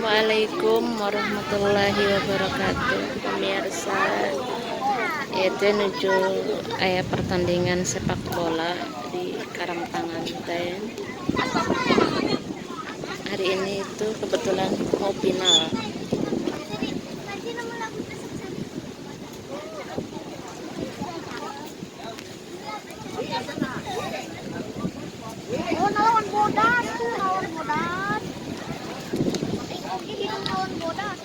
Assalamualaikum warahmatullahi wabarakatuh, pemirsa. Itu menuju pertandingan sepak bola di Karangtangan Ten. Hari ini itu kebetulan mau final. Lawan bodas tuh, lawan bodas. Ini lawan bodas.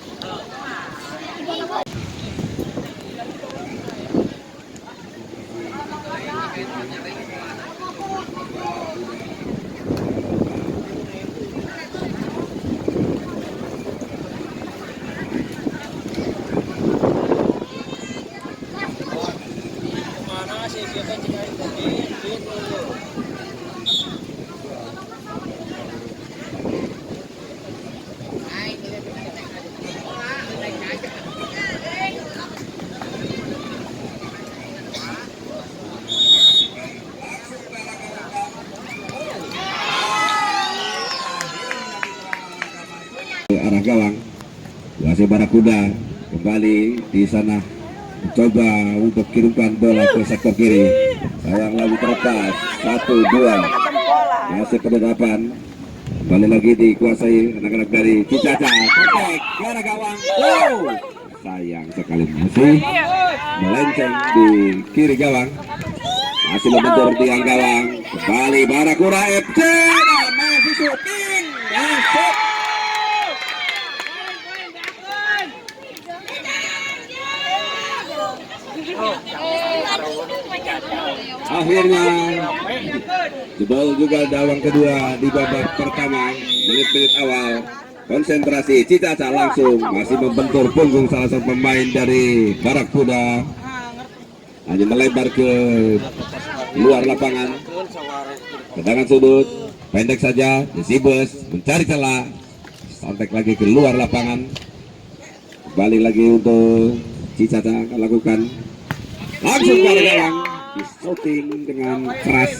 Arah gawang, wasit Barakuda kembali di sana mencoba untuk kirimkan bola ke sektor kiri. Sayang lagi terlepas, 1-2 masih penerapan. Kembali lagi dikuasai anak-anak dari Cicaca. Perfect ke arah gawang. Sayang sekali masih melenceng di kiri gawang. Masih membentur tiang gawang. Kembali Barakuda FC dan masih syuting masuk. Akhirnya jebol juga gawang kedua di babak pertama. Menit-menit awal konsentrasi Cicaca langsung masih membentur punggung salah satu pemain dari Barakuda, hanya melebar ke luar lapangan. Tendangan sudut pendek saja. Desibes mencari celah, sampai lagi ke luar lapangan. Kembali lagi untuk Cicaca lakukan langsung ke gawang, shooting dengan keras,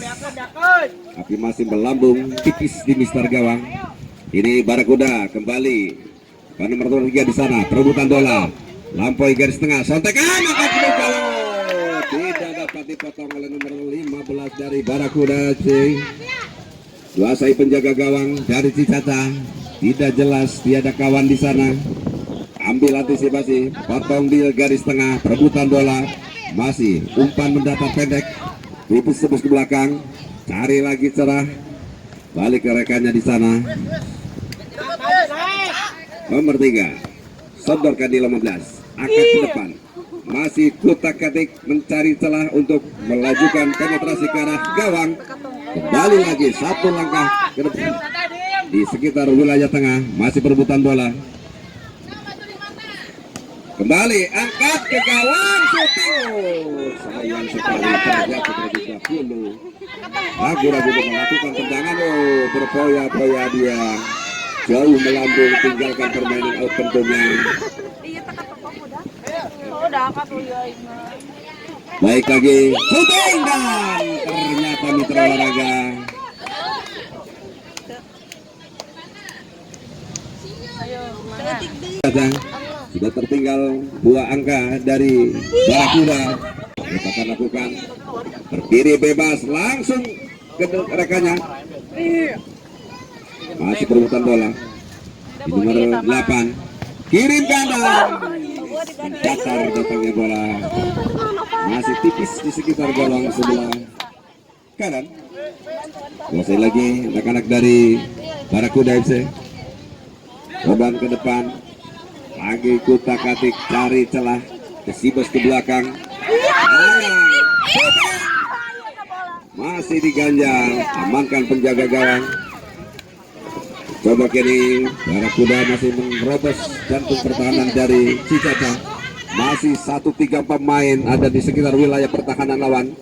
tapi masih melambung tipis di mister gawang. Ini Barakuda kembali pada nomor 3 di sana, perebutan bola, lampaui garis tengah, sontek angkat ke kalau tidak dapat dipotong oleh nomor 15 dari Barakuda C. Kuasai penjaga gawang dari Cicaca, tidak jelas, tiada kawan di sana. Ambil antisipasi, potong di garis tengah, perebutan bola, masih umpan mendatar pendek, tipis tebus ke belakang, cari lagi cerah, balik ke rekannya di sana. Nomor 3, sodorkan di 15, angkat ke depan, masih kutak-katik mencari celah untuk melajukan penetrasi ke arah gawang. Kembali lagi satu langkah ke depan di sekitar wilayah tengah, masih perebutan bola. Kembali angkat ke gawang, syuting. Sayang sekali terjatuh terlebih dahulu. Ragu-ragu melakukan tendangan. Berpoya-poya dia, jauh melambung, tinggalkan permainan open domain. Baik lagi, syuting dan ternyata mitra olahraga. Sudah tertinggal 2 angka dari Barakuda. Kita akan lakukan berdiri bebas langsung ke rekannya. Masih perebutan bola di nomor 8, kirim kanan, datar datangnya bola, masih tipis di sekitar gawang sebelah kanan. Kuasai lagi anak-anak dari Barakuda FC. Korban ke depan, lagi kutak-katik cari celah, Desibes ke belakang, masih diganjal, amankan penjaga gawang. Coba kini Barakuda masih menerobos jantung pertahanan dari Cicaca. Masih 1-3 pemain ada di sekitar wilayah pertahanan lawan.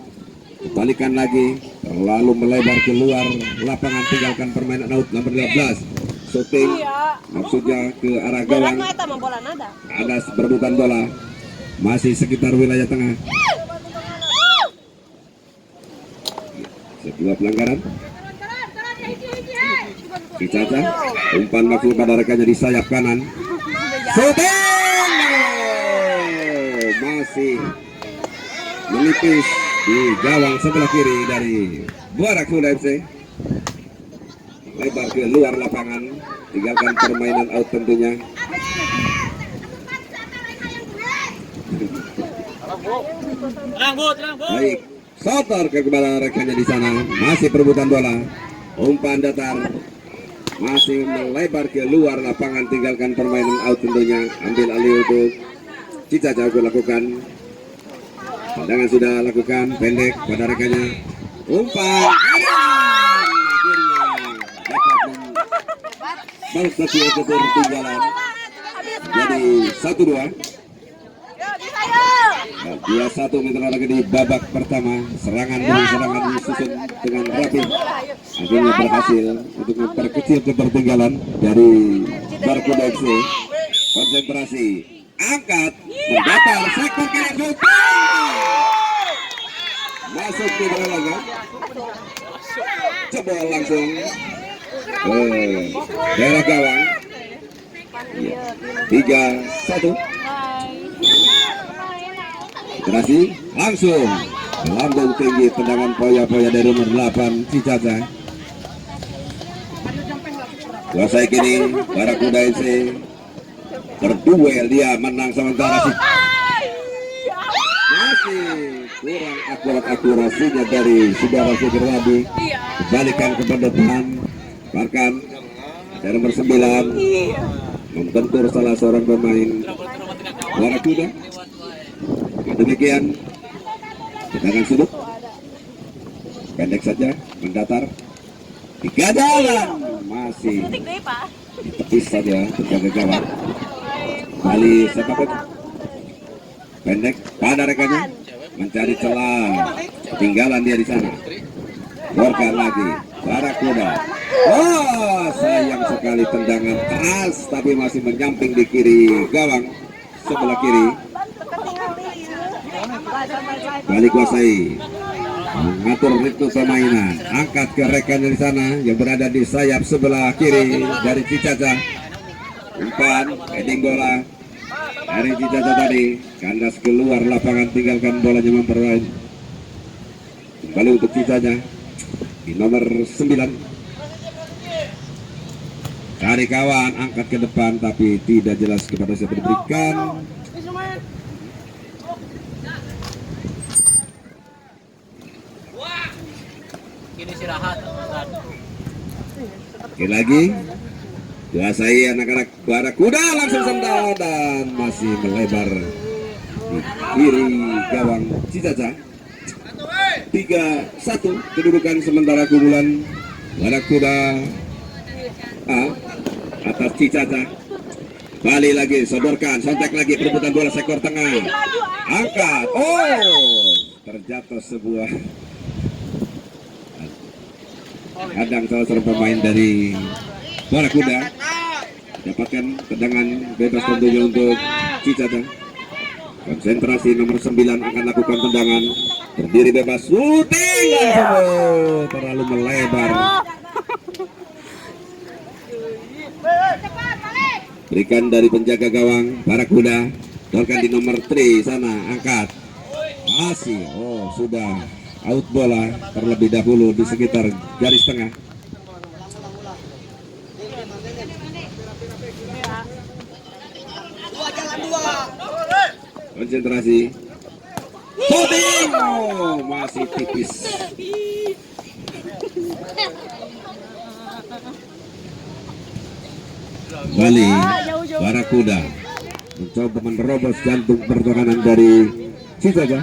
Kembalikan lagi, terlalu melebar keluar lapangan, tinggalkan permainan out nomor 15. Shooting maksudnya ke arah gawang, ada berebutan bola, masih sekitar wilayah tengah. Sebuah pelanggaran. Cicaca, umpan maksud pada rekannya di sayap kanan. Shooting! Masih menipis di gawang sebelah kiri dari Barakuda FC. Lebar ke luar lapangan, tinggalkan permainan out tentunya. Baik, sotor ke kepala rekannya di sana, masih perebutan bola. Umpan datar masih melebar ke luar lapangan, tinggalkan permainan out tentunya. Ambil alih untuk Cicaca lakukan. Tendangan sudah lakukan, pendek pada rekannya. Umpan akhirnya dapat membalas satu ketertinggalan. Jadi 1-2. 2-1 mitra lagi di babak pertama. Serangan demi serangan disusun dengan rapi. Akhirnya berhasil untuk memperkecil ketertinggalan dari Barakuda FC. Konsentrasi, angkat, mendatar, sektor kiri, shooting! Masuk di bola, coba langsung ke daerah gawang. 3-1. Konsentrasi, langsung lambung tinggi, tendangan poya-poya dari nomor 8 Cicaca. Kuasai kini Barakuda FC. Berduel, dia menang sementara sih. Masih kurang akurat akurasinya dari saudara Sugerwadi. Kembalikan ke depan. Bahkan dari nomor 9 membentur salah seorang pemain Barakuda. Demikian tendangan sudut pendek saja, mendatar, 3 jalan, masih ditepis saja penjaga gawang. Kali sepak pendek pada rekannya, mencari celah, ketinggalan dia di sana. Keluarkan lagi Barakuda. Oh, sayang sekali, tendangan keras tapi masih menyamping di kiri gawang sebelah kiri. Kali kuasai, mengatur ritme permainan, angkat ke rekannya di sana yang berada di sayap sebelah kiri dari Cicaca. Umpan, heading bola dari Cicaca tadi, kandas keluar lapangan, tinggalkan bolanya memperoleh. Kembali untuk Cicaca di nomor 9. Cari kawan, angkat ke depan tapi tidak jelas kepada siapa diberikan. Oke lagi, kuasai anak-anak Barakuda, langsung sendal dan masih melebar di kiri gawang Cicaca. 3-1 kedudukan sementara kumpulan Barakuda A atas Cicaca. Balik lagi, sodorkan, sontek lagi, perebutan bola sektor tengah, angkat, oh, terjatuh sebuah kadang salah seorang pemain dari Barakuda. Dapatkan tendangan bebas tentunya untuk Cicaca. Konsentrasi nomor 9 akan lakukan tendangan, berdiri bebas, shooting, terlalu melebar. Berikan dari penjaga gawang Barakuda, dorkan di nomor 3 sana, angkat, masih, oh sudah out bola terlebih dahulu di sekitar garis tengah. Konsentrasi, shooting, oh, masih tipis. Bali Barakuda mencoba menerobos jantung pertahanan dari Cicaca.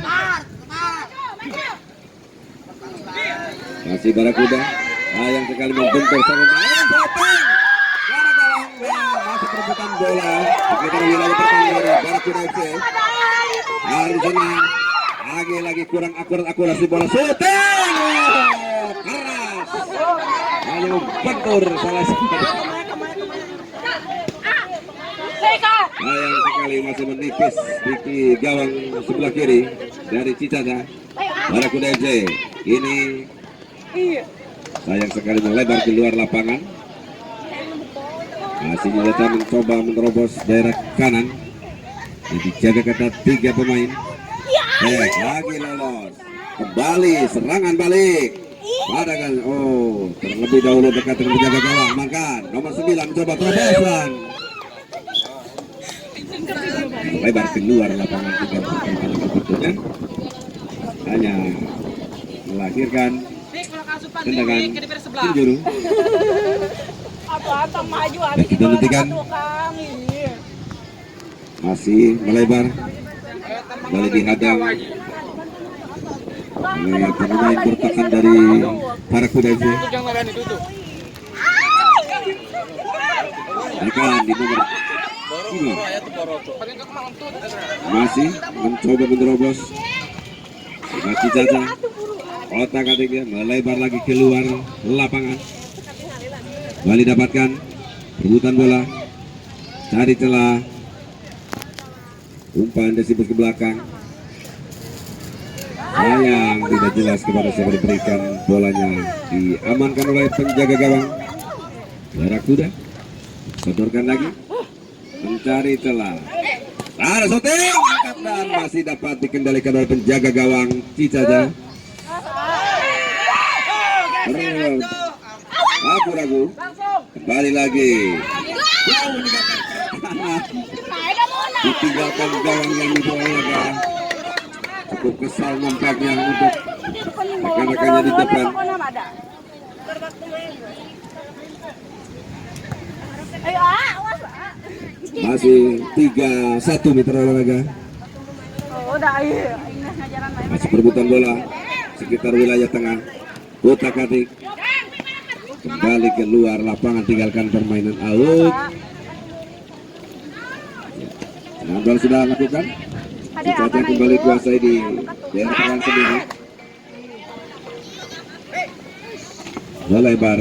Masih Barakuda, sayang sekali membentur sangat masih perebutan bola sekitar wilayah pertandingan Barakuda FC. Dari sana lagi kurang akurasi bola, shooting keras, hanya membentur salah satu. Sayang sekali masih menipis di gawang sebelah kiri dari Cicaca. Barakuda FC ini sayang sekali melebar di luar lapangan. Masih Cicaca mencoba menerobos daerah kanan. Dijaga ketat 3 pemain. Lagi lolos. Kembali serangan balik. Pada kan, terlebih dahulu dekat dengan penjaga gawang. Maka nomor 9 mencoba terobosan. Lebar keluar lapangan 3 pertandingan berikutnya. Hanya melahirkan tendangan penjuru. Kita nantikan. Masih melebar. Kembali dihadang oleh pemain bertahan dari Barakuda FC. Akan di nomor 5. Masih mencoba menerobos. Masih Cicaca. Otak atiknya melebar lagi keluar lapangan. Kembali dapatkan perebutan bola. Cari celah. Umpan desibus ke belakang. Sayang tidak jelas kepada siapa diberikan, bolanya diamankan oleh penjaga gawang Barakuda. Sodorkan lagi, mencari celah. Ada shooting dan masih dapat dikendalikan oleh penjaga gawang Cicaca. Ragu-ragu, kembali lagi. Ditinggalkan gawang yang dibawa. Cukup kesal nampaknya untuk rekan-rekannya di depan. Masih 3-1 mitra olahraga. Masih perebutan bola sekitar wilayah tengah. Utak-atik kembali keluar lapangan, tinggalkan permainan out. Nambal sudah lakukan. Cicaca kembali kuasai di daerah tengah sendiri. Melebar.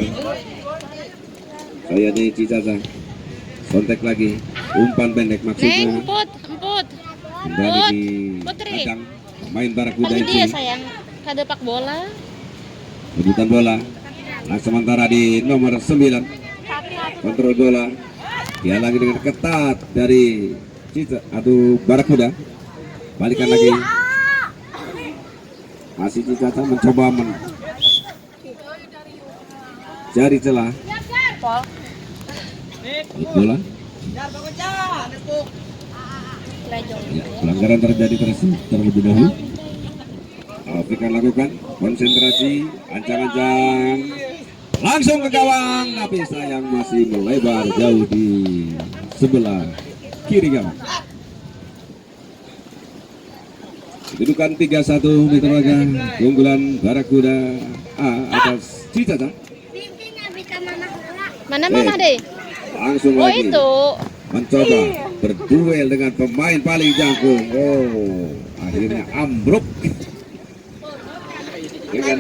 Saya nih Cicaca. Kontak lagi. Umpan pendek maksudnya. Emput. Kembali di hadang main Barakuda Pasti dia FC. sayang. Kadepak bola. Rebutan bola. Nah, sementara di nomor 9 kontrol bola. Dia lagi dengan ketat dari Cicaca atau Barakuda. Balikan lagi. Masih Cicaca mencoba cari celah. Bola. Ya, pelanggaran terjadi terlebih dahulu. Afrikan lakukan konsentrasi, ancang-ancang, langsung ke gawang, tapi sayang masih melebar jauh di sebelah kiri gawang. Kedudukan 3-1 mitra laga, keunggulan Barakuda A atas Cicaca. Mana mama deh? Langsung Oh lagi itu. mencoba berduel dengan pemain paling jangkung. Akhirnya ambruk. Dengan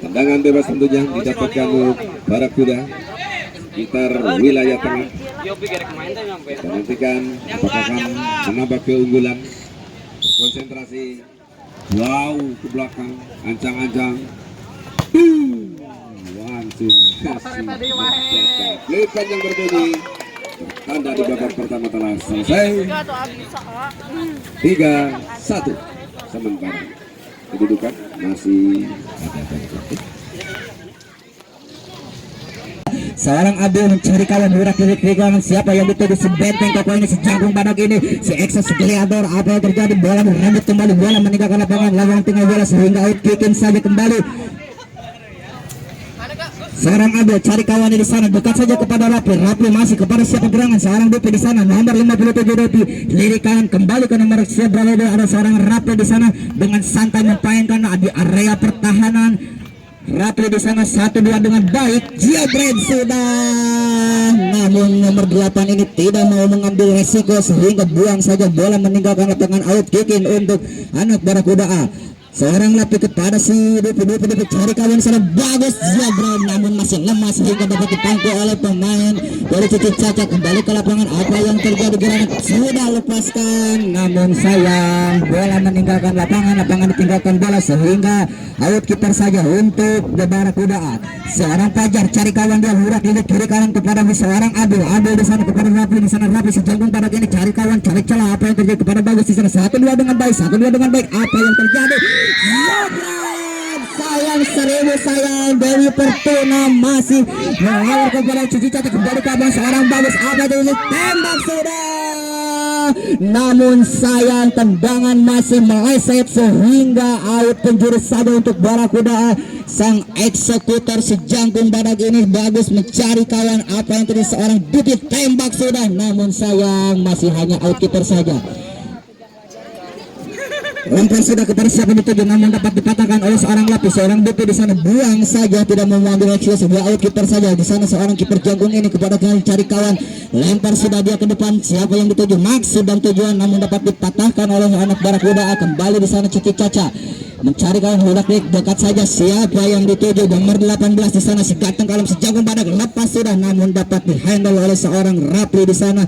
tendangan bebas tentunya didapatkan Barakuda sekitar wilayah tengah. Kita nantikan apakah akan menambah keunggulan. Konsentrasi, wow ke belakang, ancang-ancang, langsung lepas yang berbunyi tanda di babak pertama telah selesai. 3-1 sementara kedudukan masih ada. Seorang Abdul mencari kawan gerak kiri kanan, siapa yang dituduh si benteng koko ini, si jangkung badak ini, si Exos Gladiator. Apa yang terjadi? Bola merembet kembali, bola meninggalkan lapangan tengah bola sehingga out kicking saja kembali. Seorang Abdul cari kawannya di sana, dekat saja kepada Rapli masih kepada siapa gerangan, seorang Dupi di sana, nomor 57 Dupi, lirik kanan kembali ke nomor seberapa, ada seorang Rapli di sana dengan santai memainkan di area pertahanan. Rapli di sana 1-2 dengan baik. Jabred sudah, namun nomor 8 ini tidak mau mengambil resiko sehingga buang saja bola meninggalkan lapangan, out kicking untuk anak Barakuda A. seorang lapis kepada si Dupi cari kawan sana bagus dia Bro, namun masih lemah sehingga dapat dipangku oleh pemain dari Cici Caca. Kembali ke lapangan, apa yang terjadi, gerakan sudah lepaskan namun sayang bola meninggalkan lapangan ditinggalkan bola sehingga out kiper saja untuk The Barakuda. Seorang Fajar cari kawan, dia lurak lihat kiri kanan kepada seorang Abel di sana kepada Rapi, di sana Rapi sejangkung pada ini cari kawan, cari celah, apa yang terjadi kepada Bagus di sana 1-2 dengan baik, apa yang terjadi? Sayang, seribu sayang, Dewi Pertuna masih mengawal kepada Cici Caca. Kembali ke abang seorang Bagus, apa itu, tembak sudah, namun sayang tendangan masih meleset sehingga out penjuru saja untuk Barakuda. Sang eksekutor si jangkung badak ini Bagus mencari kawan, apa yang terjadi, seorang Dupi tembak sudah, namun sayang masih hanya out kiper saja. Lempar sudah kepada siapa dituju, namun dapat dipatahkan oleh seorang lapis. Seorang Dupi di sana buang saja, tidak mau mengambil aksi, sebuah out kiper saja. Di sana seorang kiper jangkung ini kepada cari kawan, lempar sudah dia ke depan, siapa yang dituju, maksud dan tujuan, namun dapat dipatahkan oleh anak Barakuda. Kembali di sana Cici Caca mencari kawan, hudak dekat saja, siapa yang dituju, nomor 18 di sana si ganteng kalem si jangkung badak, lepas sudah, namun dapat dihandle oleh seorang Rapli di sana.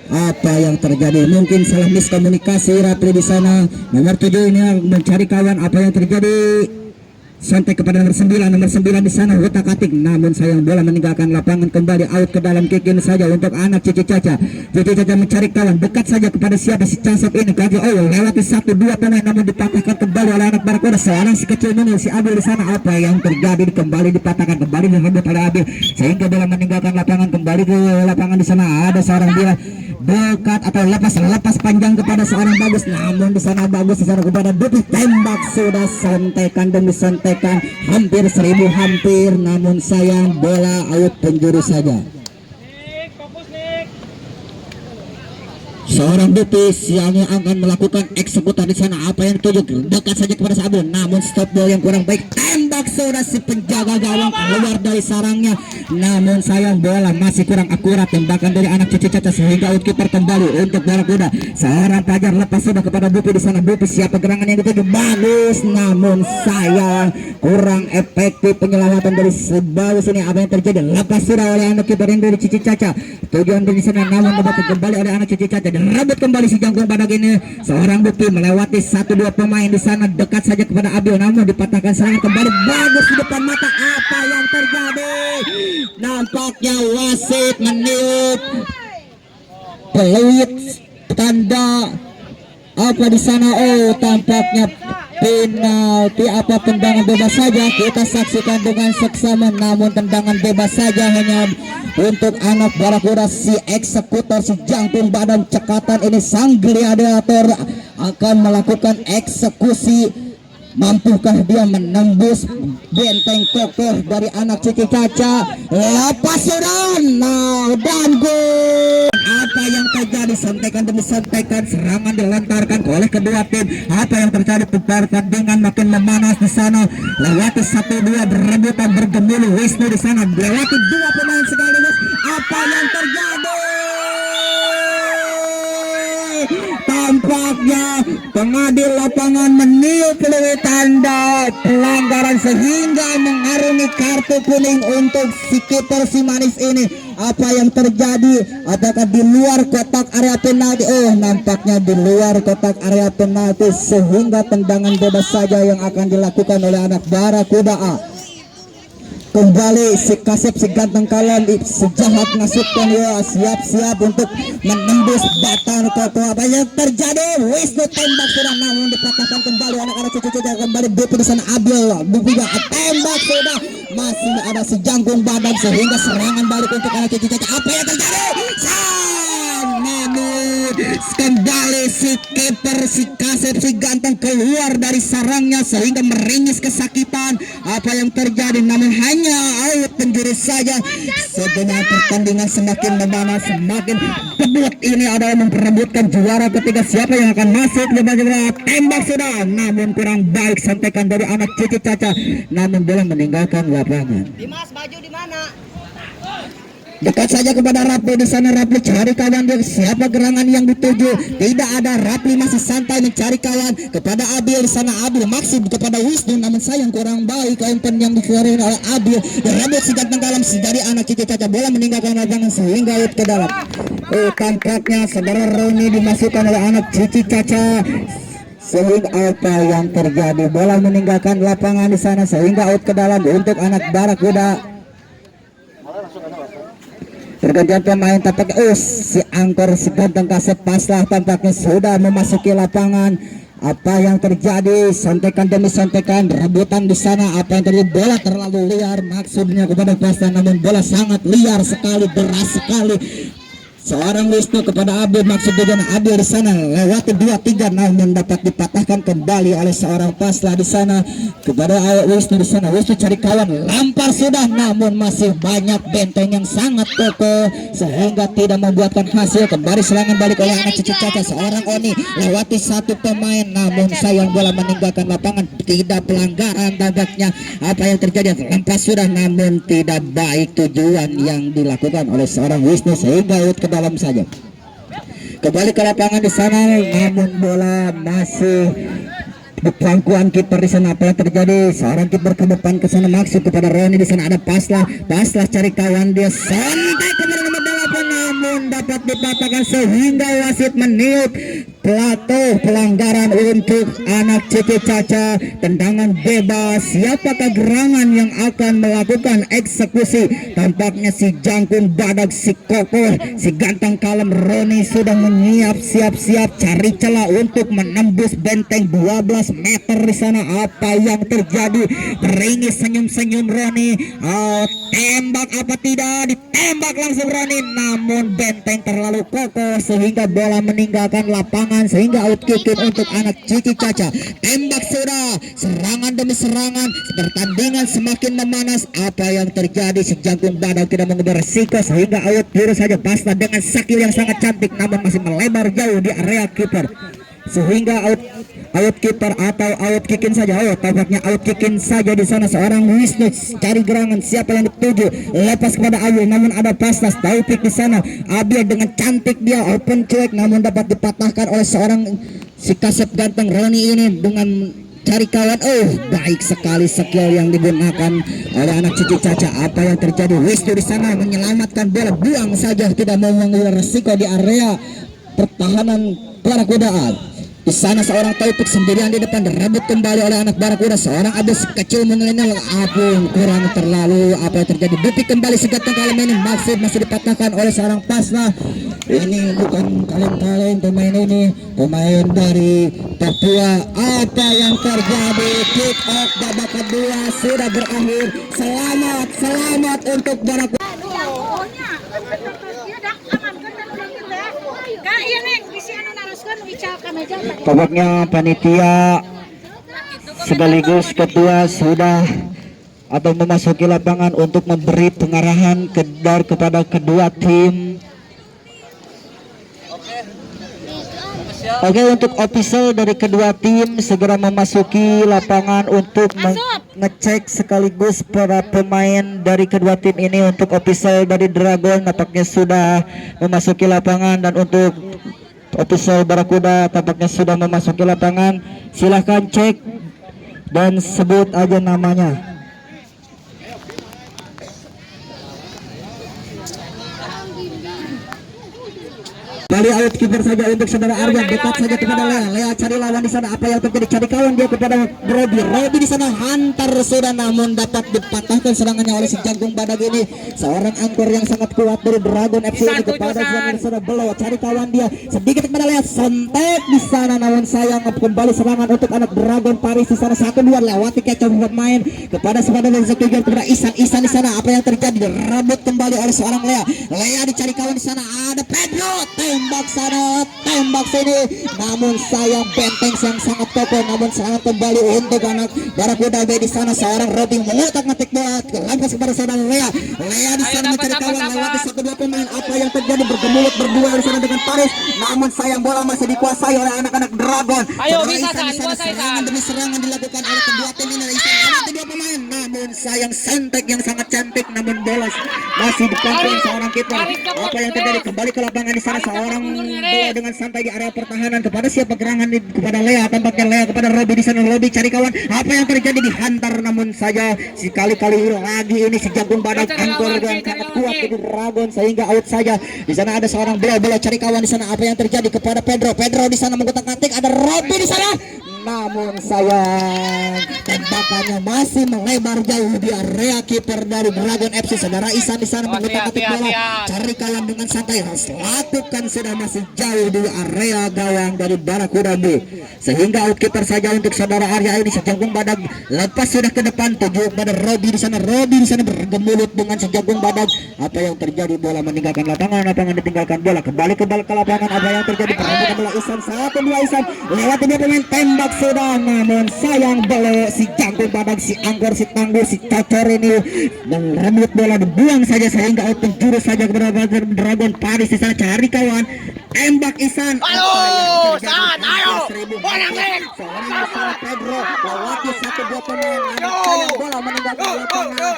Apa yang terjadi, mungkin salah miskomunikasi Rapli di sana. Nomor 7 ini mencari kawan, apa yang terjadi, santai kepada nomor 9 di sana utak-atik, namun sayang bola meninggalkan lapangan, kembali out ke dalam kick ini saja untuk anak Cici Caca. Cici Caca mencari kawan, dekat saja kepada siapa, si Cansap ini kaki lewati 1-2 pemain, namun dipatahkan kembali oleh anak Barakuda. Seorang si kecil ini si Abil di sana, apa yang terjadi, kembali dipatahkan, kembali direbut oleh Abil sehingga bola meninggalkan lapangan. Kembali ke lapangan di sana ada seorang dia dekat atau lepas panjang kepada seorang Bagus, namun di sana Bagus di sana kepada Dupi tembak sudah, sontekan demi sontekan, hampir 1000 hampir, namun sayang bola out penjuru saja. Seorang Dupi yang akan melakukan eksekutor di sana, apa yang tujuh dekat saja kepada Sabul, namun stop ball yang kurang baik, tembak sudah si penjaga gawang keluar dari sarangnya, namun sayang bola masih kurang akurat, tembakan dari anak Cici Caca sehingga out kiper kembali untuk Barakuda. Seorang Fajar lepas sudah kepada Dupi di sana, Dupi siapa gerangan yang dituju, bagus, namun sayang kurang efektif penyelamatan dari Bagus ini. Apa yang terjadi, lepas sudah oleh anak kiper yang dari Cici Caca, tujuan dari sana, namun dapat kembali oleh anak Cici Caca, rebut kembali si jangkung badak ini. Seorang Dupi melewati 1-2 pemain di sana, dekat saja kepada Abil, namun dipatahkan serangan kembali. Bagus di depan mata, apa yang terjadi, nampaknya wasit meniup peluit tanda apa di sana, tampaknya penalti, apa tendangan bebas saja, kita saksikan dengan seksama, namun tendangan bebas saja hanya untuk anak Barakuda. Si eksekutor si jangkung badan cekatan ini, sang gladiator akan melakukan eksekusi. Mampukah dia menembus benteng kokoh dari anak Cici Caca? Lepas sudah, dan gol. Apa yang terjadi, santekan demi santekan, serangan dilantarkan oleh kedua tim. Apa yang terjadi, pertandingan makin memanas di sana. Lewati 1-2 berebutan bergemuruh, Wisnu di sana lewati 2 pemain sekaligus. Apa yang terjadi? Tampaknya pengadil lapangan meniup peluit tanda pelanggaran sehingga mengarungi kartu kuning untuk si kiper si manis ini. Apa yang terjadi, apakah di luar kotak area penalti? Nampaknya di luar kotak area penalti sehingga tendangan bebas saja yang akan dilakukan oleh anak Barakuda. Kembali si Kasep si ganteng kalem sejahat nasibkan, ya siap-siap untuk menembus batang koko. Apa yang terjadi, Wisnu tembak sudah, namun dipatahkan kembali anak-anak Cici Caca. Kembali Dupi di sana, Abil juga tembak sudah, masih ada si jangkung badan sehingga serangan balik untuk anak Cici Caca. Apa yang terjadi, namun kembali si kiper si Kasep si ganteng keluar dari sarangnya sehingga meringis kesakitan. Apa yang terjadi, namun hanya out penjuru saja. Sebenarnya pertandingan semakin memanas, semakin kebut. Ini adalah memperebutkan juara ketiga, siapa yang akan masuk ke babak tembak sudah, namun kurang baik santekan dari anak Cici Caca, namun bola meninggalkan lapangan. Dimas, baju di mana? dekat saja kepada Rapli di sana. Rapli cari kawan dia, siapa gerangan yang dituju, tidak ada. Rapli masih santai mencari kawan kepada Abil di sana. Abil maksud kepada Wisnu, namun sayang kurang baik umpan yang dikeluarkan oleh Abil. Rambut si ganteng kalam si dari anak Cici Caca, bola meninggalkan lapangan sehingga out ke dalam. Tampaknya saudara Roni dimasukkan oleh anak Cici Caca, sehingga apa yang terjadi, bola meninggalkan lapangan di sana sehingga out ke dalam untuk anak Barakuda. Pergantian pemain tampaknya si Angkor si ganteng Kasep Paslah tampaknya sudah memasuki lapangan. Apa yang terjadi, sontekan demi sontekan, rebutan di sana. Apa yang terjadi, bola terlalu liar maksudnya kepada Paslah, namun bola sangat liar sekali, deras sekali. Seorang Wisnu kepada Abil, maksud dengan Abil di sana lewati 2-3, namun dapat dipatahkan kembali oleh seorang Paslah di sana kepada Wisnu di sana. Wisnu cari kawan, lampar sudah, namun masih banyak benteng yang sangat kokoh sehingga tidak membuatkan hasil. Kembali serangan balik oleh anak Cici Caca. Seorang Oni lewati satu pemain, namun sayang bola meninggalkan lapangan. Tidak pelanggaran tampaknya. Apa yang terjadi, lampar sudah, namun tidak baik tujuan yang dilakukan oleh seorang Wisnu sehingga out ke dalam saja. Kembali ke lapangan di sana, namun bola masih di pangkuan kiper di sana. Apa yang terjadi, seorang kiper ke depan ke sana, maksud kepada Roni di sana. Ada Paslah cari kawan dia, santai kepada nomor 8, namun dapat dipatahkan sehingga wasit meniup plato pelanggaran untuk anak Cici Caca. Tendangan bebas, siapakah gerangan yang akan melakukan eksekusi? Tampaknya si Jangkung Badak, si kokoh, si ganteng kalem Roni sudah menyiap siap-siap cari celah untuk menembus benteng 12 meter di sana. Apa yang terjadi, beringis senyum-senyum Roni. Tembak apa tidak, ditembak langsung Roni, namun benteng terlalu kokoh sehingga bola meninggalkan lapangan sehingga out kick untuk anak Cici Caca. Tembak sudah, serangan demi serangan, pertandingan semakin memanas. Apa yang terjadi, si Jangkung Badak tidak mengambil resiko sehingga out biru saja. Paslah dengan skill yang sangat cantik namun masih melebar jauh di area kiper sehingga out kiper atau out kickin saja. Tampaknya out kickin saja di sana. Seorang Wisnu cari gerangan, siapa yang dituju, lepas kepada Abil, namun ada Paslas Taufik di sana. Abil dengan cantik dia open cuek, namun dapat dipatahkan oleh seorang si Kasep ganteng Roni ini dengan cari kawan. Baik sekali skill yang digunakan oleh anak Cici Caca. Apa yang terjadi, Wisnu di sana menyelamatkan bola, buang saja, tidak mau mengambil resiko di area pertahanan Barakuda. Di sana seorang Taufik sendirian di depan, direbut kembali oleh anak Barakuda. Seorang Abis kecil mengelinal, kurang terlalu. Apa yang terjadi, detik kembali si ganteng kalem ini, maksud masih dipatahkan oleh seorang Paslah. Ini bukan kaleng-kaleng pemain ini, pemain dari Papua. Apa yang terjadi, kick off babak kedua sudah berakhir. Selamat untuk Barakuda. Tampaknya panitia sekaligus ketua sudah atau memasuki lapangan untuk memberi pengarahan kepada kedua tim. Oke, untuk official dari kedua tim segera memasuki lapangan untuk mengecek sekaligus para pemain dari kedua tim ini. Untuk official dari Dragon nampaknya sudah memasuki lapangan, dan untuk official Barakuda tampaknya sudah memasuki lapangan. Silahkan cek dan sebut aja namanya. Kali out kiper saja untuk saudara Aryan, dekat saja kepada Lea cari lawan di sana. Apa yang terjadi, cari kawan dia kepada Robi di sana, hantar sudah, namun dapat dipatahkan serangannya oleh si Jangkung Badak ini. Seorang angkor yang sangat kuat dari Dragon FC ini kepada saudara Belo, cari kawan dia sedikit kepada Lea, sentek di sana, namun sayang kembali serangan untuk anak Dragon Paris di sana. 1-2 lewati kecap pemain kepada saudara Zekiger kepada Isan di sana. Apa yang terjadi, direbut kembali oleh seorang Lea dicari kawan di sana. Ada Pedro, tembak sana, tembak sini, namun sayang benteng yang sangat kokoh, namun sangat kembali untuk anak Barakuda B di sana. Seorang Robin mengutak-ngatik bola, lepas kepada saudara Lea di sana mencari kawan lewati 1-2 pemain. Apa yang terjadi, bergemulut berdua di sana dengan Paris, namun sayang bola masih dikuasai oleh anak-anak Dragon. Ayo bisa serangan demi serangan dilakukan oleh kedua tim ini. Isan lewati 2 pemain, namun sayang sentek yang sangat cantik, namun bola masih dipantul seorang kiper. Apa yang terjadi? Kembali ke lapangan di sana seorang bola dengan santai di area pertahanan kepada siapa gerangan kepada Lea, tampaknya Lea kepada Robi di sana. Robi cari kawan. Apa yang terjadi? Dihantar, namun saja sekali-kali lagi ini si jagung badak angkor yang sangat kuat di Dragon sehingga out saja. Di sana ada seorang bola cari kawan di sana. Apa yang terjadi kepada Pedro? Pedro di sana mengutak-atik, ada Robi di sana. Namun sayang tembakannya masih melebar jauh di area kiper dari Dragon FC. Saudara Isan di sana mengutak-atik bola, cari kawan dengan santai. Lakukan sudah masih jauh di area gawang dari Barakuda B, sehingga out kiper saja untuk saudara Arya ini. Sejagung badak lepas sudah ke depan, tuju pada Robi di sana. Robi di sana bergemulut dengan sejagung badak. Apa yang terjadi? Bola meninggalkan lapangan ditinggalkan bola kembali ke lapangan. Apa yang terjadi? Perebutan bola Isan 1-2 Isan lewati dua pemain tembak sudah, namun sayang bola si jagung badak, si angkor, si tangguh, si cacor ini merebut bola, dibuang saja sehingga out penjuru saja kepada Dragon. Paris di sana cari kawan, tembak Isan. Ayo, San, ayo. Bola men. Seorang Pedro lewati 1-2 pemain, sayang bola meninggalkan lapangan.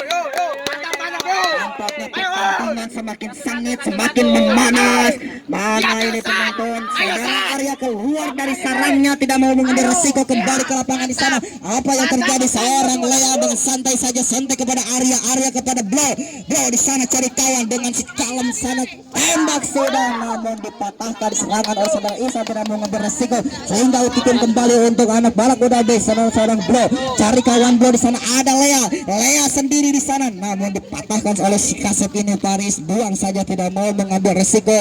Tampaknya pertandingan semakin sengit, semakin memanas. Mana ini penonton? Saudara Arya keluar dari sarangnya, tidak mau mengambil resiko, kembali ke lapangan di sana. Apa yang terjadi? Seorang Lea dengan santai saja santai kepada Arya, Arya kepada Blow di sana cari kawan dengan si kalem sana, tembak sudah, namun dipatahkan serangan oleh saudara Isa, tidak mau mengambil resiko sehingga utikin kembali untuk anak Barakuda B. Seorang Blow cari kawan, Blow di sana ada Lea sendiri di sana, namun dipatahkan oleh si kaset ini. Paris buang saja, tidak mau mengambil resiko.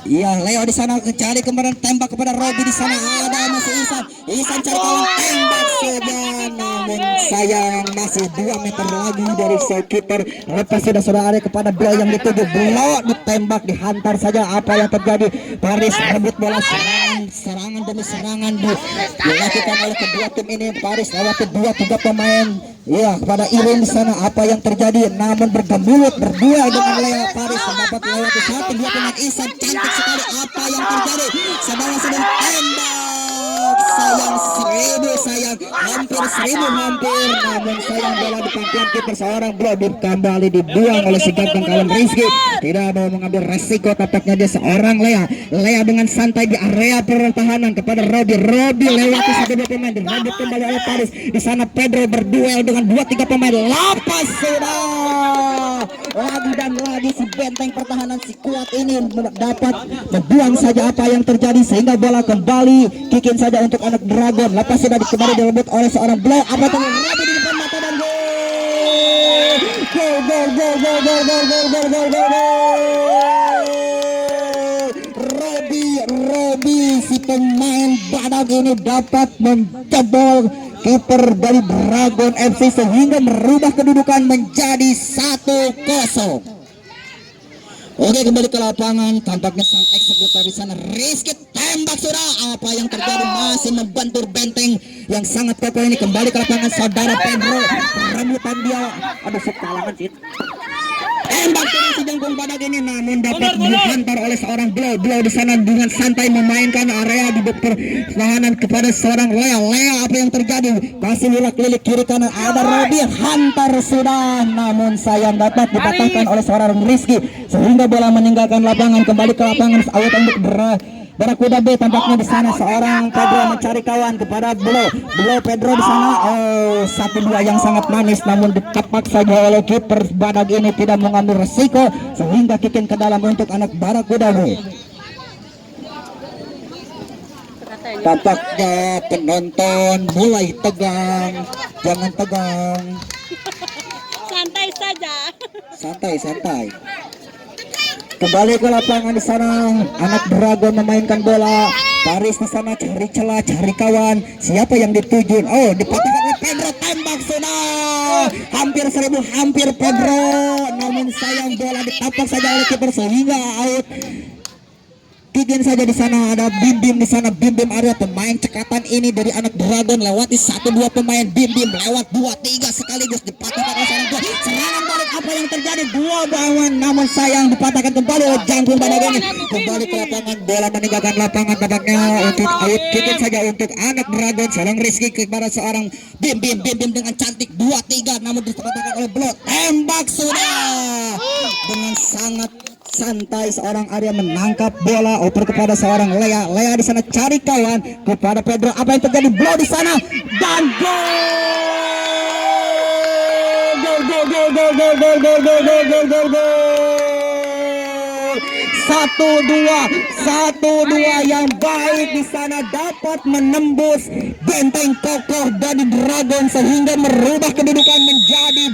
Iya, Leo di sana cari kemarin tembak kepada Robi di sana, ada masih Isan cari kawan, tembak saja, namun sayang masih 2 meter lagi dari kiper. Lepas sudah saudara kepada Blow yang dituju, Blow ditembak, dihantar saja. Apa yang terjadi? Paris rebut bola, serangan demi serangan dilakukan oleh kedua tim ini. Paris lewati 2-3 pemain. Ya, kepada Irin di sana. Apa yang terjadi? Namun bergemulut berdua dengan Lea. Paris dapat lewati 1-2 pemain. Isan cantik sekali. Apa yang terjadi? Saudara sedang tembak. Sayang 1000, sayang hampir 1000, namun sayang bola di pangkuan kiper seorang Blow kembali dibuang oleh si ganteng kalem Rizky. Tidak mau mengambil resiko, tampaknya dia seorang Lea dengan santai di area pertahanan kepada Robi lewati 1-2 pemain, direbut kembali oleh Paris. Di sana Pedro berduel dengan 2-3 pemain, lapas sudah. Lagi dan lagi si benteng pertahanan si kuat ini dapat membuang saja. Apa yang terjadi? Sehingga bola kembali kikin saja untuk anak Dragon. Lepas sudah kembali direbut oleh seorang Blow. Apa yang terjadi di depan mata dan gol. Robi si pemain badak ini dapat menjebol kiper dari Dragon FC sehingga merubah kedudukan menjadi 1-0. Oke, kembali ke lapangan, tampaknya sang eksekutor di sana Rizky tembak sudah. Apa yang terjadi? Masih membentur benteng yang sangat kokoh ini. Kembali ke lapangan saudara Pedro, rebutan dia, aduh sekalangan sih. Tembak sudah si jangkung badak ini, namun dapat dihantar oleh seorang Blow di sana dengan santai memainkan area di pertahanan kepada seorang Lea. Apa yang terjadi? Kasih lilik kiri kanan, ada Robi, hantar sudah, namun sayang dapat dipatahkan oleh seorang Rizky sehingga bola meninggalkan lapangan. Kembali ke lapangan out untuk Barakuda B. Tampaknya di sana seorang Pedro mencari kawan kepada Blow Pedro di sana. 1-2 yang sangat manis, namun ditepak saja oleh kiper badak ini, tidak mengambil resiko sehingga kikin ke dalam untuk anak Barakuda B. Tampaknya penonton mulai tegang. Jangan tegang, Santai saja. santai. Kembali ke lapangan di sana, anak Dragon memainkan bola. Paris di sana cari celah, cari kawan. Siapa yang dituju? Oh, dipatahkan oleh Pedro, tembak sudah. Hampir 1000, hampir Pedro. Namun sayang bola ditapak saja oleh kiper sehingga out. Kikin saja di sana, ada Bim di sana, Bim area pemain cekatan ini dari anak Dragon lewati 1-2 pemain. Bim lewat 2-3 sekaligus dipatahkan oleh seorang Blow. Serangan balik, apa yang terjadi? dua bawan, namun sayang dipatahkan kembali oleh Jangkung Banagan. Kembali ke lapangan, bola meninggalkan lapangan tampaknya untuk out kick saja untuk anak Dragon. Seorang Rizky kepada seorang Bim dengan cantik 2-3, namun dipatahkan oleh Blok. Tembak sudah dengan sangat santai seorang Arya menangkap bola, oper kepada seorang Lea di sana cari kawan kepada Pedro. Apa yang terjadi? Blow di sana dan gol. 1-2 yang baik di sana dapat menembus benteng kokoh dari Dragon sehingga merubah kedudukan menjadi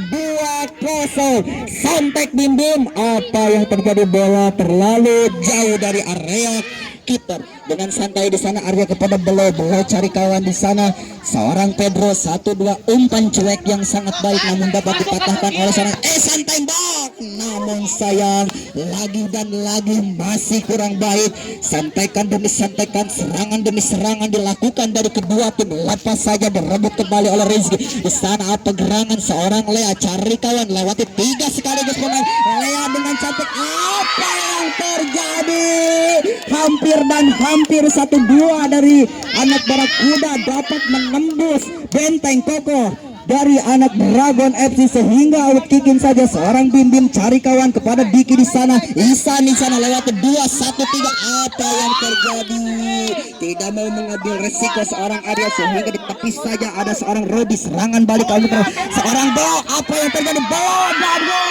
2-0. Sontek Bim, apa yang terjadi? Bola terlalu jauh dari area kiper. Dengan santai di sana Arya kepada Belo cari kawan di sana seorang Pedro. 1-2 umpan cuek yang sangat baik namun dapat dipatahkan oleh seorang santai tembak, namun sayang lagi dan lagi masih kurang baik. Santaikan demi santaikan, serangan demi serangan dilakukan dari kedua tim. Lepas saja berebut kembali oleh Rizky di sana. Apa gerangan seorang Lea cari kawan lewati 3 sekaligus pemain. Lea dengan cantik, apa yang terjadi? Hampir 1-2 dari anak Barakuda dapat menembus benteng kokoh dari anak Dragon FC sehingga out kickin saja seorang Bim cari kawan kepada Diki di sana. Isan di sana lewat 2-1-3. Apa yang terjadi? Tidak mau mengambil resiko seorang Arya sehingga ditepis saja ada seorang Robi. Serangan balik kali seorang Bo. Apa yang terjadi? Bo dan gol.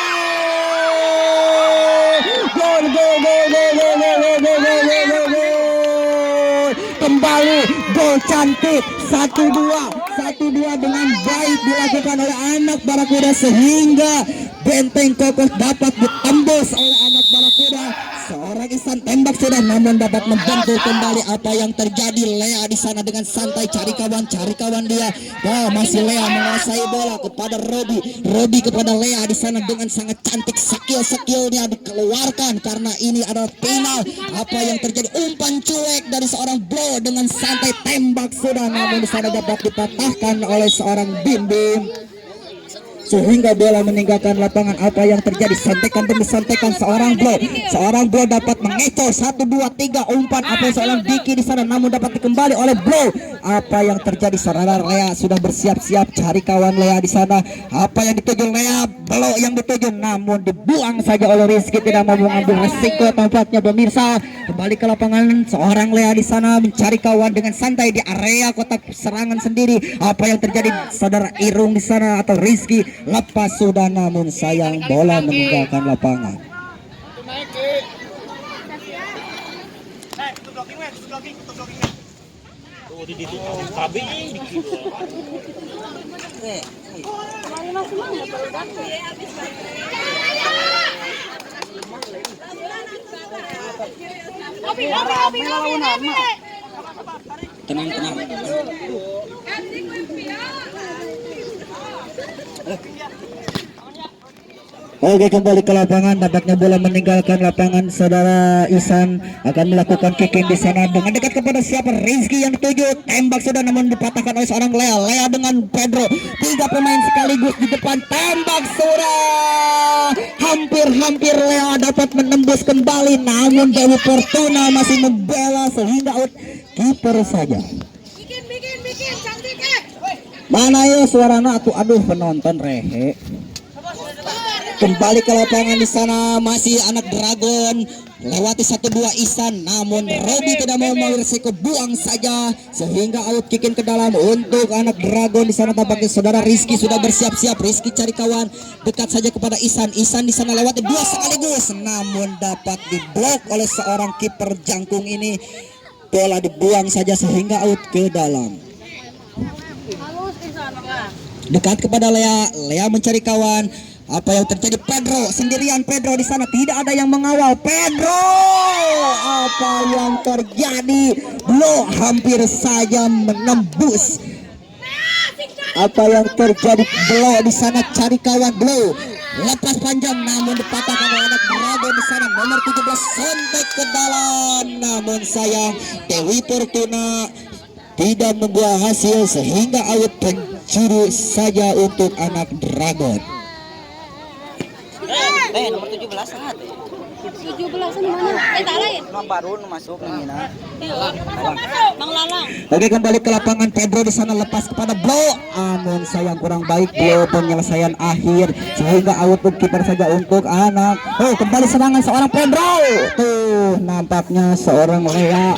Kembali gol cantik 1-2 dengan baik dilakukan oleh anak Barakuda sehingga benteng kokoh dapat ditembus oleh anak Barakuda. Seorang Isan tembak sudah namun dapat membentur kembali. Apa yang terjadi? Lea di sana dengan santai cari kawan dia. Wah, masih Lea menguasai bola kepada Robi kepada Lea di sana dengan sangat cantik. Skill-skillnya dikeluarkan karena ini adalah final. Apa yang terjadi? Umpan cuek dari seorang Blow dengan santai tembak sudah namun di sana dapat dipatahkan oleh seorang Bim sehingga bola meninggalkan lapangan. Apa yang terjadi? Santaikan demi santaikan seorang Blow dapat mengecoh 1-2-3 umpan apa seorang Diki di sana namun dapat dikembali oleh Blow. Apa yang terjadi? Saudara Lea sudah bersiap-siap cari kawan Lea di sana. Apa yang dituju Lea? Blow yang dituju namun dibuang saja oleh Rizky. Tidak mau mengambil resiko tampaknya pemirsa. Kembali ke lapangan seorang Lea di sana mencari kawan dengan santai di area kotak serangan sendiri. Apa yang terjadi? Saudara Irung di sana atau Rizky lepas sudah namun sayang bola meninggalkan lapangan. Tenang. Oke, kembali ke lapangan. Nampaknya bola meninggalkan lapangan. Saudara Isan akan melakukan kicking di sana dengan dekat kepada siapa? Rizky yang dituju. Tembak sudah namun dipatahkan oleh seorang Lea dengan Pedro. 3 pemain sekaligus di depan. Tembak sudah. Hampir Lea dapat menembus kembali namun Dewi Fortuna masih membela sehingga out kiper saja. Bikin cantik Mana ya suaranya? Aduh penonton rehe. Kembali ke lapangan di sana masih anak Dragon lewati 1-2 Isan namun Robi tidak mau mengambil resiko, buang saja sehingga out kickin ke dalam untuk anak Dragon di sana. Tampaknya saudara Rizky sudah bersiap-siap. Rizky cari kawan dekat saja kepada Isan di sana lewati 2 sekaligus namun dapat diblok oleh seorang kiper Jangkung ini. Bola dibuang saja sehingga out ke dalam. Dekat kepada Lea mencari kawan. Apa yang terjadi? Pedro sendirian. Pedro di sana tidak ada yang mengawal. Pedro, apa yang terjadi? Blow hampir saja menembus. Apa yang terjadi? Blow di sana cari kawan. Blow lepas panjang namun dipatahkan oleh anak Dragon di sana nomor 17 sontek ke dalam namun sayang Dewi Fortuna tidak membuah hasil sehingga out penjuru saja untuk anak Dragon. nomor 17 sangat. 17 mana? Tak lain. Nomor baru masuk Nina. Bang Lalang. Oke, kembali ke lapangan. Pedro di sana lepas kepada Blow. Amun sayang kurang baik Blow, penyelesaian akhir sehingga out untuk kiper saja untuk anak. Oh, kembali serangan seorang Pedro. Tuh, nampaknya seorang Lea.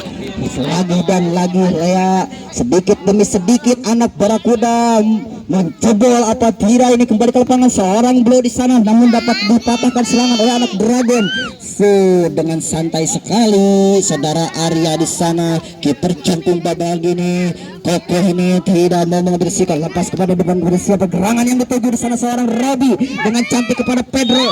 Lagi dan lagi Lea, sedikit demi sedikit anak Barakuda menjebol apa tidak. Ini kembali ke lapangan seorang Blow di sana, namun dapat dipatahkan serangan oleh anak Dragon. Dengan santai sekali saudara Arya di sana, kiper jantung babak gini kokoh ini tidak mau membersihkan, lepas kepada depan bersiap gerangan yang dituju di sana seorang Robi dengan cantik kepada Pedro.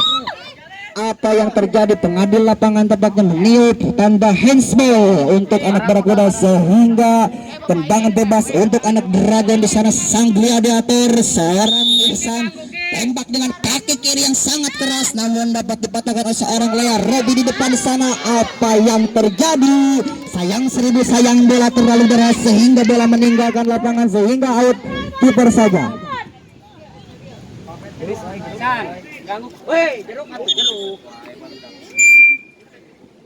Apa yang terjadi? Pengadil lapangan tampaknya meniup tanda handsball untuk anak Barakuda sehingga tendangan bebas untuk anak Dragon di sana. Sang gladiator seorang Ihsan tembak dengan kaki kiri yang sangat keras, namun dapat dipatahkan oleh seorang Lea. Robi di depan di sana. Apa yang terjadi? Sayang seribu sayang, bola terlalu deras sehingga bola meninggalkan lapangan sehingga out kiper saja.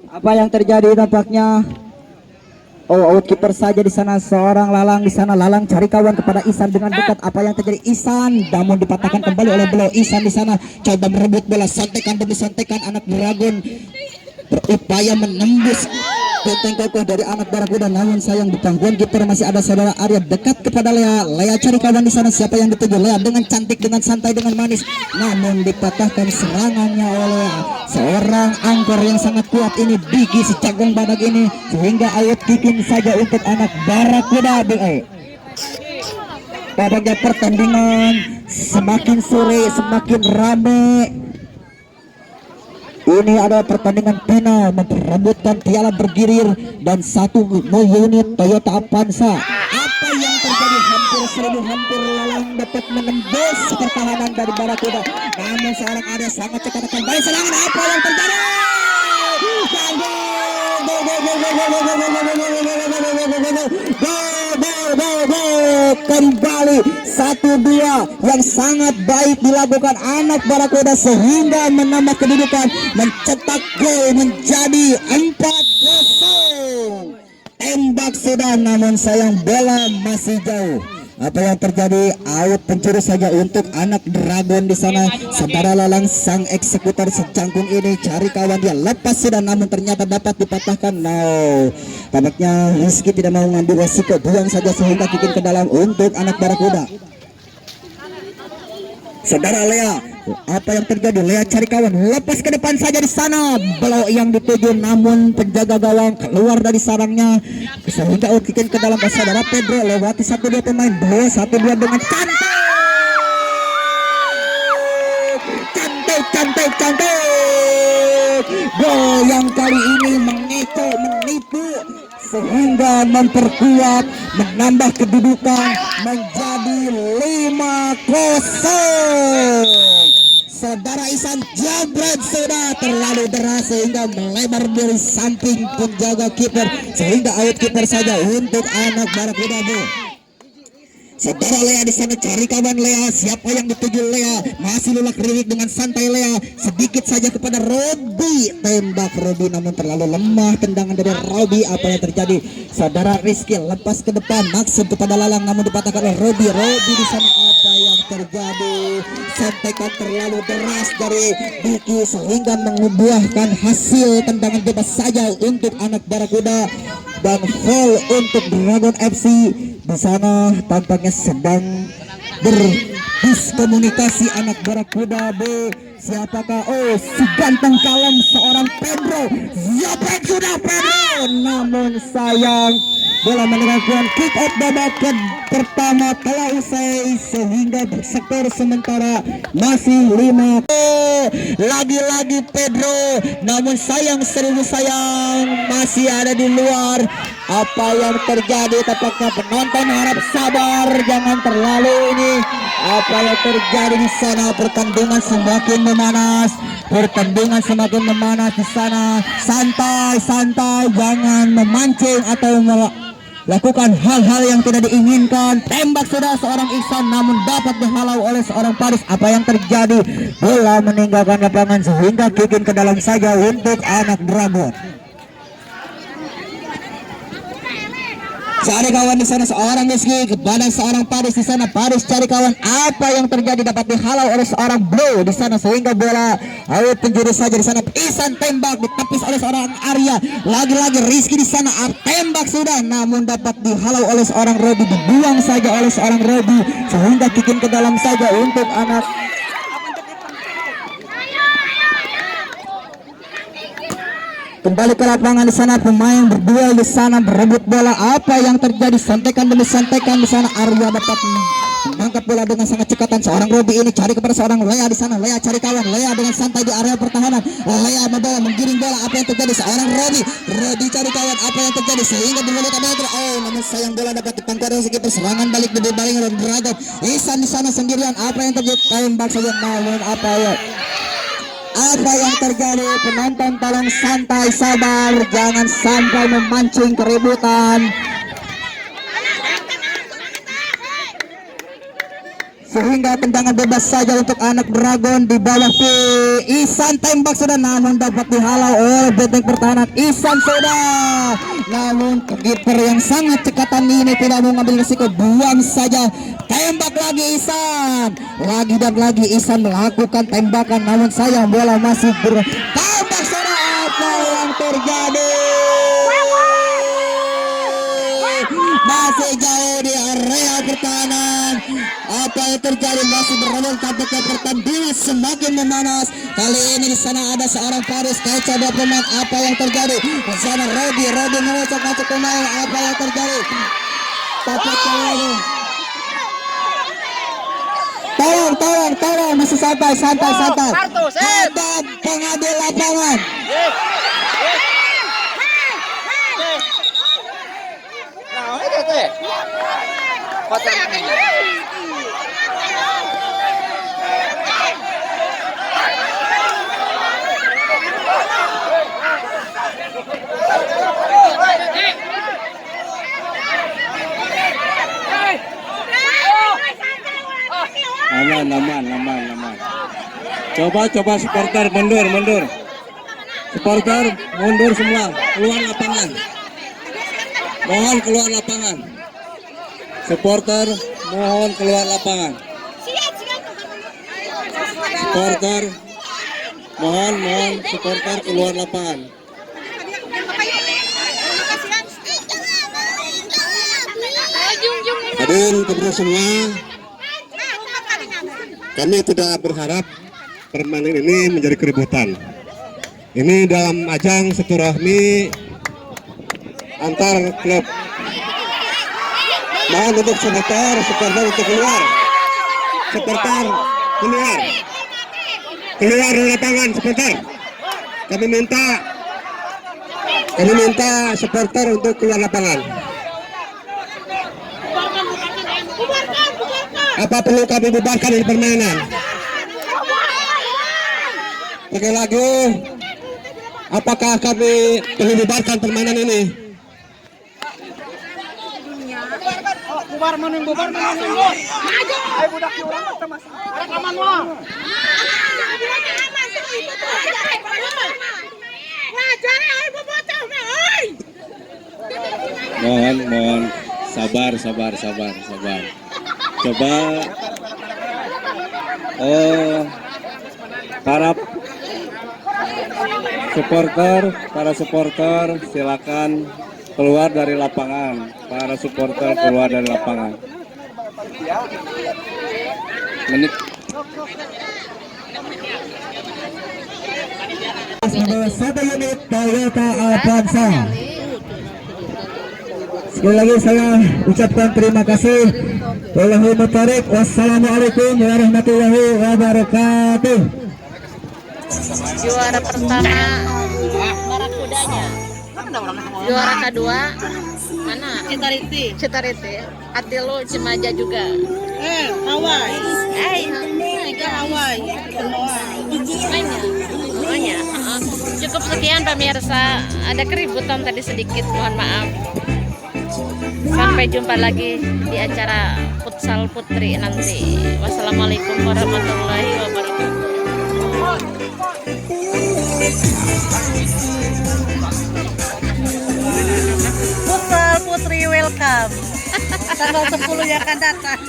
Apa yang terjadi tampaknya? Oh, out kiper saja di sana seorang Lalang di sana. Lalang cari kawan kepada Ihsan dengan dekat. Apa yang terjadi? Ihsan namun dipatahkan kembali oleh Blow. Ihsan di sana coba merebut bola, santekan demi santekan anak Dragon berupaya menembus benteng kokoh dari anak Barakuda, namun sayang di pangkuan kiper masih ada saudara Arya dekat kepada Lea. Lea cari kawan di sana, siapa yang dituju? Lea dengan cantik, dengan santai, dengan manis, namun dipatahkan serangannya oleh seorang angkor yang sangat kuat ini, Diki si jagung badak ini, sehingga ayat kicking saja untuk anak Barakuda. Babaknya pertandingan semakin sore semakin rame. Ini adalah pertandingan final memperebutkan piala bergilir dan satu unit Toyota Avanza. Apa yang terjadi? Hampir Lalang dapat menembus pertahanan dari Barakuda, namun seorang Arya sangat cepat akan baik serangan. Apa yang terjadi? Kembali 1-2 yang sangat baik dilakukan anak Barakuda sehingga menambah kedudukan, mencetak gol menjadi 4-0. Tembak sudah namun sayang bola masih jauh. Apa yang terjadi? Out pencuri saja untuk anak Dragon di sana. Saudara Lalang sang eksekutor secangkung ini cari kawan, dia lepas sudah namun ternyata dapat dipatahkan. No, tampaknya Rizky tidak mau mengambil resiko, buang saja sehingga kicking ke dalam untuk anak Barakuda. Saudara Lea, apa yang terjadi? Lea cari kawan, lepas ke depan saja di sana. Blow yang dituju namun penjaga gawang keluar dari sarangnya sehingga out kicking ke dalam. Saudara Pedro lewati 1-2 pemain. Blow 1-2 dengan cantik. Blow yang kali ini menipu sehingga memperkuat, menambah kedudukan menjadi 5-0. Saudara Ihsan jabret sudah terlalu deras sehingga melebar dari samping penjaga kiper sehingga out kiper saja untuk anak Barakuda. Saudara Lea di sana cari kawan Lea, siapa yang dituju Lea? Masih lulak ririk dengan santai Lea, sedikit saja kepada Robi, tembak Robi namun terlalu lemah tendangan dari Robi. Apa yang terjadi? Saudara Rizky lepas ke depan, maksud kepada Lalang namun dipatahkan oleh Robi. Robi di sana apa yang terjadi? Santekan terlalu deras dari Diki sehingga membuahkan hasil tendangan bebas saja untuk anak Barakuda dan foul untuk Dragon FC. Di sana tampaknya sedang berdiskomunikasi anak Barakuda. Siapakah? Oh, si ganteng kalem seorang Pedro. Siapa sudah Pedro? Namun sayang bola meninggalkan kick out babak pertama telah usai sehingga skor sementara masih 5. Lagi-lagi Pedro, namun sayang seribu sayang masih ada di luar. Apa yang terjadi? Tampaknya penonton harap sabar, jangan terlalu ini. Apa yang terjadi di sana? Pertandingan semakin memanas. Di sana. Santai, jangan memancing atau lakukan hal-hal yang tidak diinginkan. Tembak sudah seorang Ihsan namun dapat dihalau oleh seorang Paris. Apa yang terjadi? Bola meninggalkan lapangan sehingga kick-in ke dalam saja untuk anak Dragon. Cari kawan di sana seorang Rizky kepada seorang Paris di sana. Paris cari kawan. Apa yang terjadi? Dapat dihalau oleh seorang Blue di sana sehingga bola awet penjuru saja di sana. Ihsan tembak ditepis oleh seorang Arya. Lagi-lagi Rizky di sana tembak sudah namun dapat dihalau oleh seorang Robi. Dibuang saja oleh seorang Robi sehingga kick-in ke dalam saja untuk anak. Kembali ke lapangan di sana, pemain berduel di sana, berebut bola. Apa yang terjadi? Santekan demi santekan di sana. Arya dapat menangkap bola dengan sangat cekatan. Seorang Robi ini cari kepada seorang Lea di sana. Lea cari kawan. Lea dengan santai di area pertahanan. Lea membawa menggiring bola. Apa yang terjadi? Seorang Robi. Robi cari kawan. Apa yang terjadi? Sehingga dimulut meter. Oh, namun sayang bola dapat ditangkap oleh sekitar serangan balik dari Dragon. Ihsan di sana sendirian. Apa yang terjadi? Tembak saja namun apa yang terjadi? Penonton tolong santai, sabar, jangan sampai memancing keributan sehingga tendangan bebas saja untuk anak Dragon di bawah Ihsan. Tembak sudah namun dapat dihalau oleh benteng pertahanan. Ihsan sudah namun kiper yang sangat cekatan ini tidak mau mengambil risiko, buang saja. Tembak lagi Ihsan, lagi dan lagi Ihsan melakukan tembakan namun sayang bola masih tembak sudah. Apa yang terjadi? Masih jauh di area pertahanan. Apa yang terjadi? Masih berebut tampaknya pertandingan semakin memanas. Kali ini di sana ada seorang Paris kaca dua pemain. Apa yang terjadi? Di sana Robi mengocok-ngocok pemain. Apa yang terjadi? Tampaknya tolong masih santai. Ada pengadil lapangan. Aman. Coba supporter mundur. Supporter mundur semua, keluar lapangan. Mohon keluar lapangan. Supporter mohon keluar lapangan. Supporter mohon supporter keluar lapangan. Hadirin kepada semua, kami tidak berharap permainan ini menjadi keributan. Ini dalam ajang silaturahmi antar klub. Mohon untuk supporter untuk keluar. Supporter keluar dari lapangan supporter. Kami minta supporter untuk keluar lapangan. Apa perlu kami bubarkan di permainan? Sekali lagi, apakah kami perlu bubarkan permainan ini? Bubar menunggu. Ayo budak orang mas. Rekaman wah. Mohon sabar. Coba para supporter silakan keluar dari lapangan. Para supporter keluar dari lapangan. Menit. Satu unit Toyota Avanza. Sekali lagi saya ucapkan terima kasih. Wallahul mubarik. Wassalamualaikum warahmatullahi wabarakatuh. Juara pertama Barakudanya. Juara kedua mana? Citariti. Atilu Cimaja juga. Hawaii. Semuanya. Cukup sekian pemirsa. Ada keributan tadi sedikit, mohon maaf. Sampai jumpa lagi di acara futsal putri nanti. Wassalamualaikum warahmatullahi wabarakatuh. Futsal Putri welcome. Tanggal 10 yang akan datang.